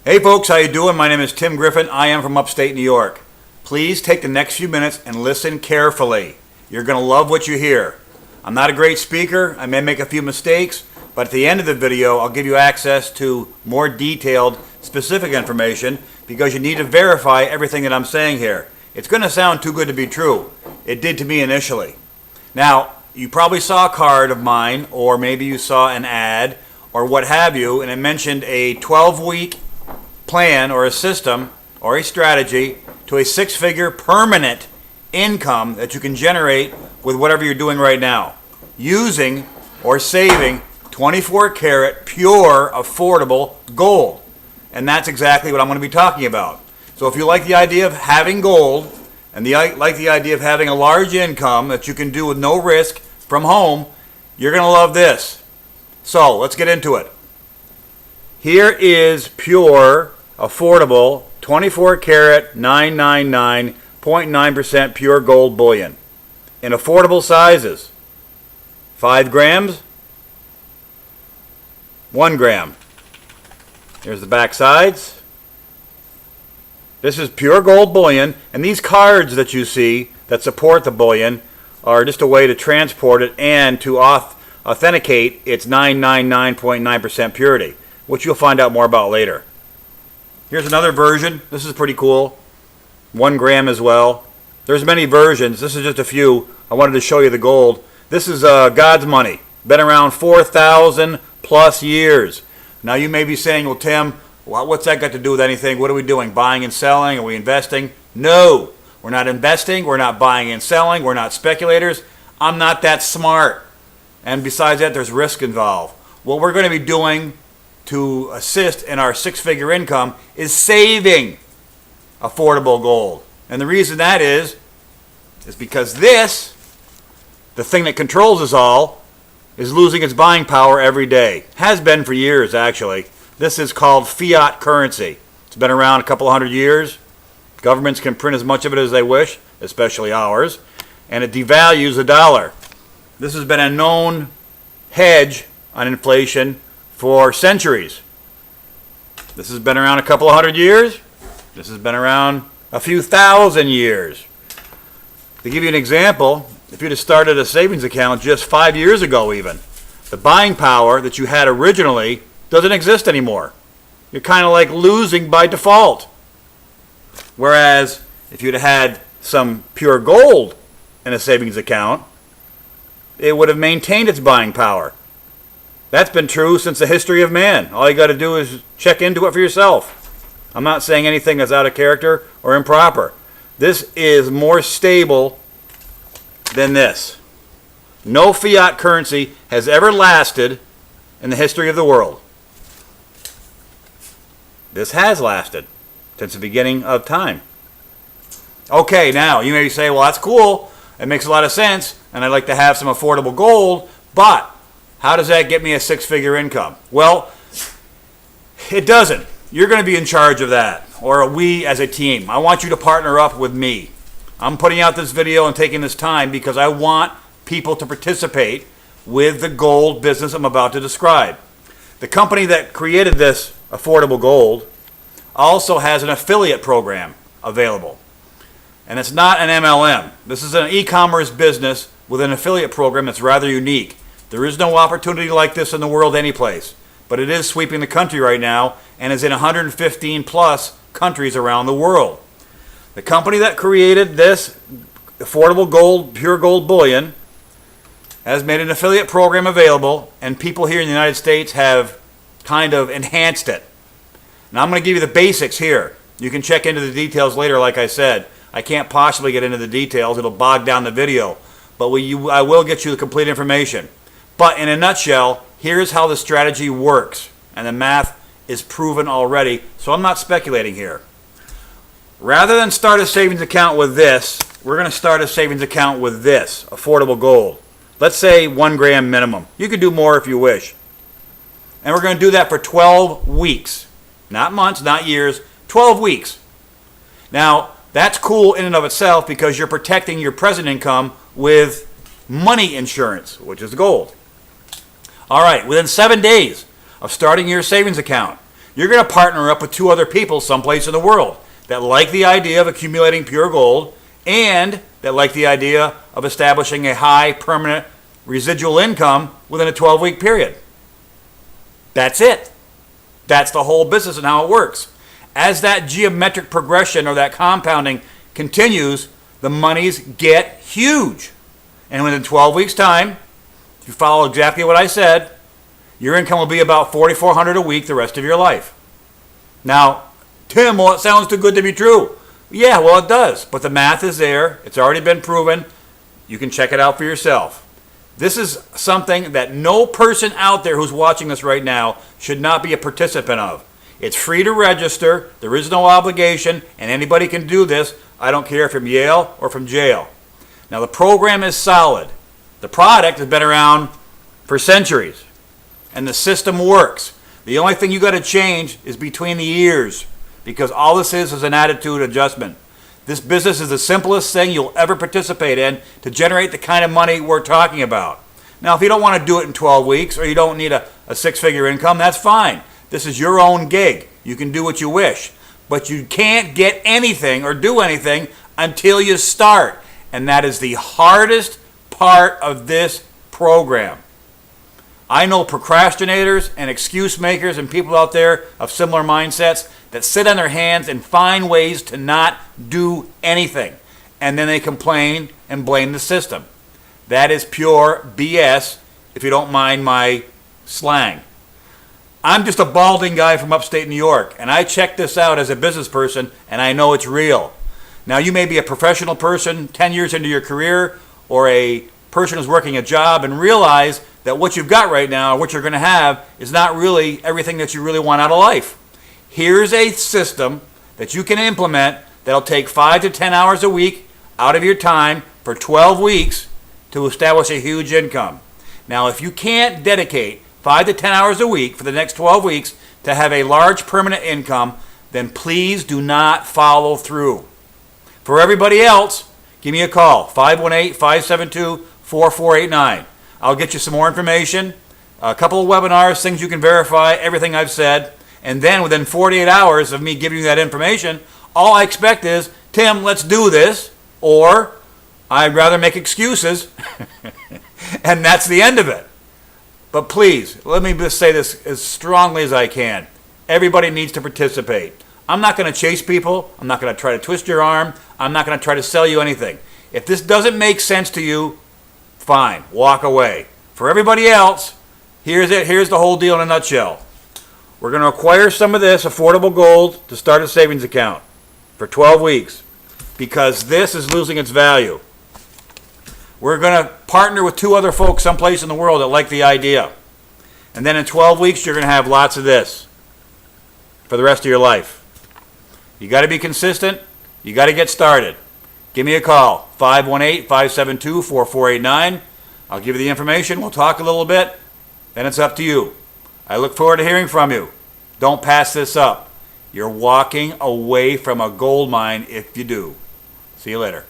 Hey folks, how you doing? My name is Tim Griffin. I am from upstate New York. Please take the next few minutes and listen carefully. You're going to love what you hear. I'm not a great speaker. I may make a few mistakes, but at the end of the video, I'll give you access to more detailed, specific information because you need to verify everything that I'm saying here. It's going to sound too good to be true. It did to me initially. Now, you probably saw a card of mine, or maybe you saw an ad, or what have you, and it mentioned a 12-week plan or a system or a strategy to a six-figure permanent income that you can generate with whatever you're doing right now, using or saving 24 karat pure affordable gold. And that's exactly what I'm going to be talking about. So if you like the idea of having gold and like the idea of having a large income that you can do with no risk from home, you're going to love this. So let's get into it. Here is pure, affordable, 24 karat, 999.9% pure gold bullion in affordable sizes. 5 grams, 1 gram. Here's the back sides. This is pure gold bullion, and these cards that you see that support the bullion are just a way to transport it and to authenticate its 999.9% purity, which you'll find out more about later. Here's another version. This is pretty cool. 1 gram as well. There's many versions. This is just a few. I wanted to show you the gold. This is God's money. Been around 4,000 plus years. Now you may be saying, well, Tim, what's that got to do with anything? What are we doing? Buying and selling? Are we investing? No. We're not investing. We're not buying and selling. We're not speculators. I'm not that smart. And besides that, there's risk involved. What we're going to be doing to assist in our six-figure income is saving affordable gold. And the reason that is because this, the thing that controls us all, is losing its buying power every day. Has been for years, actually. This is called fiat currency. It's been around a couple hundred years. Governments can print as much of it as they wish, especially ours, and it devalues the dollar. This has been a known hedge on inflation for centuries. This has been around a couple of hundred years. This has been around a few thousand years. To give you an example, if you'd have started a savings account just 5 years ago even, the buying power that you had originally doesn't exist anymore. You're kind of like losing by default. Whereas if you'd have had some pure gold in a savings account, it would have maintained its buying power. That's been true since the history of man. All you got to do is check into it for yourself. I'm not saying anything that's out of character or improper. This is more stable than this. No fiat currency has ever lasted in the history of the world. This has lasted since the beginning of time. Okay, now you may say, well, that's cool. It makes a lot of sense, and I'd like to have some affordable gold, but how does that get me a six-figure income? Well, it doesn't. You're going to be in charge of that, or we as a team. I want you to partner up with me. I'm putting out this video and taking this time because I want people to participate with the gold business I'm about to describe. The company that created this affordable gold also has an affiliate program available. And it's not an MLM. This is an e-commerce business with an affiliate program that's rather unique. There is no opportunity like this in the world anyplace, but it is sweeping the country right now and is in 115 plus countries around the world. The company that created this affordable gold, pure gold bullion, has made an affiliate program available, and people here in the United States have kind of enhanced it. Now I'm going to give you the basics here. You can check into the details later, like I said. I can't possibly get into the details. It'll bog down the video. But I will get you the complete information. But in a nutshell, here's how the strategy works. And the math is proven already, so I'm not speculating here. Rather than start a savings account with this, we're going to start a savings account with this, affordable gold. Let's say 1 gram minimum. You can do more if you wish. And we're going to do that for 12 weeks. Not months, not years, 12 weeks. Now, that's cool in and of itself because you're protecting your present income with money insurance, which is gold. All right, within 7 days of starting your savings account, you're going to partner up with 2 other people someplace in the world that like the idea of accumulating pure gold and that like the idea of establishing a high permanent residual income within a 12-week period. That's it. That's the whole business and how it works. As that geometric progression or that compounding continues, the monies get huge. And within 12 weeks' time, if you follow exactly what I said, your income will be about $4,400 a week the rest of your life. Now, Tim, well, it sounds too good to be true. Yeah, well, it does. But the math is there. It's already been proven. You can check it out for yourself. This is something that no person out there who's watching this right now should not be a participant of. It's free to register. There is no obligation, and anybody can do this. I don't care if from Yale or from jail. Now, the program is solid. The product has been around for centuries, and the system works. The only thing you got to change is between the ears, because all this is an attitude adjustment. This business is the simplest thing you'll ever participate in to generate the kind of money we're talking about. Now, if you don't want to do it in 12 weeks or you don't need a 6-figure income, that's fine. This is your own gig. You can do what you wish. But you can't get anything or do anything until you start. And that is the hardest part of this program. I know procrastinators and excuse makers and people out there of similar mindsets that sit on their hands and find ways to not do anything. And then they complain and blame the system. That is pure BS, if you don't mind my slang. I'm just a balding guy from upstate New York, and I checked this out as a business person, and I know it's real. Now, you may be a professional person 10 years into your career, or a person who's working a job, and realize that what you've got right now, or what you're going to have, is not really everything that you really want out of life. Here's a system that you can implement that'll take 5 to 10 hours a week out of your time for 12 weeks to establish a huge income. Now, if you can't dedicate 5 to 10 hours a week for the next 12 weeks to have a large permanent income, then please do not follow through. For everybody else, give me a call, 518-572-4489. I'll get you some more information, a couple of webinars, things you can verify, everything I've said. And then within 48 hours of me giving you that information, all I expect is, Tim, let's do this, or I'd rather make excuses, and that's the end of it. But please, let me just say this as strongly as I can. Everybody needs to participate. I'm not going to chase people. I'm not going to try to twist your arm. I'm not going to try to sell you anything. If this doesn't make sense to you, fine, walk away. For everybody else, here's it. Here's the whole deal in a nutshell. We're going to acquire some of this affordable gold to start a savings account for 12 weeks because this is losing its value. We're going to partner with 2 other folks someplace in the world that like the idea. And then in 12 weeks, you're going to have lots of this for the rest of your life. You got to be consistent. You got to get started. Give me a call, 518-572-4489. I'll give you the information. We'll talk a little bit. Then it's up to you. I look forward to hearing from you. Don't pass this up. You're walking away from a gold mine if you do. See you later.